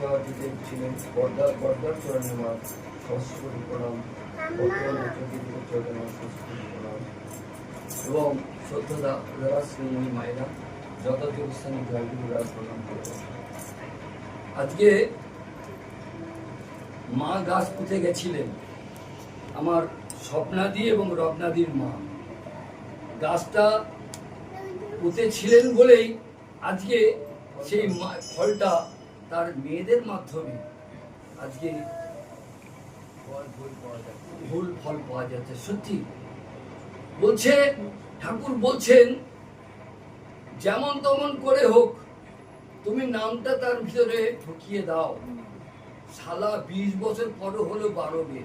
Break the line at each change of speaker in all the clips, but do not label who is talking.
সেবাটিতে ছিলেন বর্দার চরণে মা সহস্রকোটি প্রণাম, বর্তমান চরণে মা সহস্রকোটি প্রণাম এবং শ্রদ্ধা যারা শ্রীময়ী মায়েরা যথাযথ স্থানে জয়গুরুরা প্রণাম করব। আজকে মা গাছ পুঁতে গেছিলেন, আমার স্বপ্নাদি এবং রত্নাদির মা গাছটা পুঁতেছিলেন বলেই আজকে সেই ফলটা তার মেয়েদের মাধ্যমে আজকে ভুল ফল পাওয়া যাচ্ছে। সত্যি বলছে ঠাকুর বলছেন, যেমন তেমন করে হোক তুমি নামটা তার ভিতরে ঢুকিয়ে দাও, শালা 20 বছর পরও হলো 12 বে।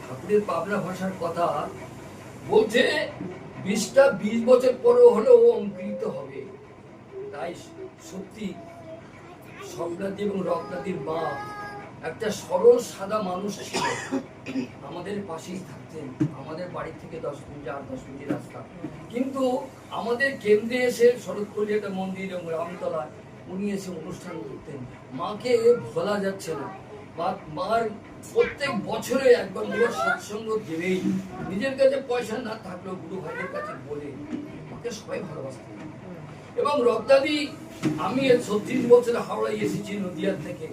ঠাকুরের পাবনা ভাষার কথা বলছে, 20 বছর পরও হলেও অঙ্কিত হবে। তাই সত্যি স্বপ্নাদি এবং রত্নাদির মা একটা সরল সাদা মানুষ ছিল, আমাদের পাশেই থাকতেন, আমাদের বাড়ি থেকে 10 মিনিট 8-10 মিনিট রাস্তা, কিন্তু আমাদের কেন্দ্রে এসে শরৎপল্লী একটা মন্দির এবং রামতলায় উনি এসে অনুষ্ঠান করতেন। মাকে ভোলা যাচ্ছে না। মার প্রত্যেক বছরে একবার গুরুর সৎসঙ্গ দেবেই, নিজের কাছে পয়সা না থাকলেও গুরু ভাইদের কাছে বলে মাকে সবাই ভালোবাসতেন। এবং রত্নাদি, আমি 36 বছর হাওড়ায় এসেছি নদিয়া থেকে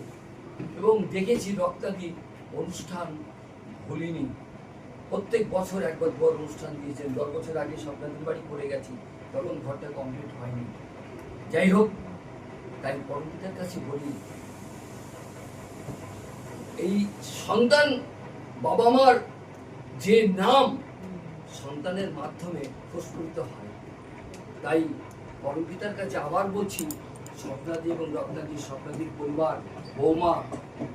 এবং দেখেছি রত্নাদি অনুষ্ঠান ভুলিনি। প্রত্যেক বছর একবার বড় অনুষ্ঠান দিয়েছেন। 10 বছর আগে স্বপ্নাদির বাড়ি করে গেছি, তখন ঘরটা কমপ্লিট হয়নি। যাই হোক, তাই পরমপিতার কাছে বলি, এই সন্তান বাবা মার যে নাম সন্তানের মাধ্যমে প্রস্ফুটিত হয়, তাই পরমপিতার কাছে আবার বলছি, স্বপ্নাদি এবং রত্নাদি, স্বপ্নাদির পরিবার, বৌমা,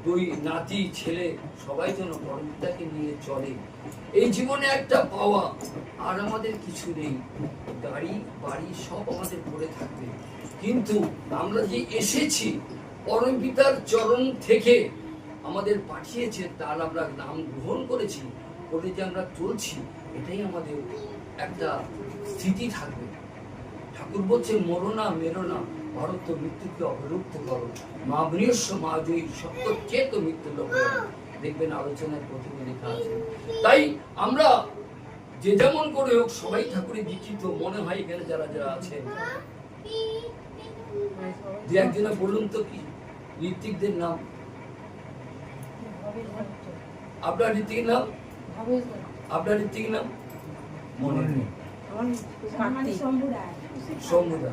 2 নাতি, ছেলে সবাই যেন পরমপিতাকে নিয়ে চলে। এই জীবনে একটা পাওয়া, আর আমাদের কিছু নেই। গাড়ি বাড়ি সব আমাদের পড়ে থাকবে, কিন্তু আমরা যে এসেছি পরমপিতার চরণ থেকে আমাদের পাঠিয়েছে, তার আমরা নাম গ্রহণ করেছি, করে যে আমরা চলছি, এটাই আমাদের একটা স্থিতি থাকবে। ঠাকুর বলছে, মরো না মেরো না, ভারত মৃত্যুকে অবরুদ্ধ করো, মা বৃহস্ব মা জয়ী সত্য চেত মৃত্যু লোক। দেখবেন আলোচনায় প্রথমে লেখা আছে। তাই আমরা যে যেমন করে হোক সবাই ঠাকুরের দীক্ষিত মনে হয়। এখানে যারা যারা আছেন, 2-1 বলুন তো কি ঋত্বিকদের নাম? আপনার ঋত্বিকের নাম? আপনার ঋত্বিকের নাম মনে নেই? শম্ভুদা।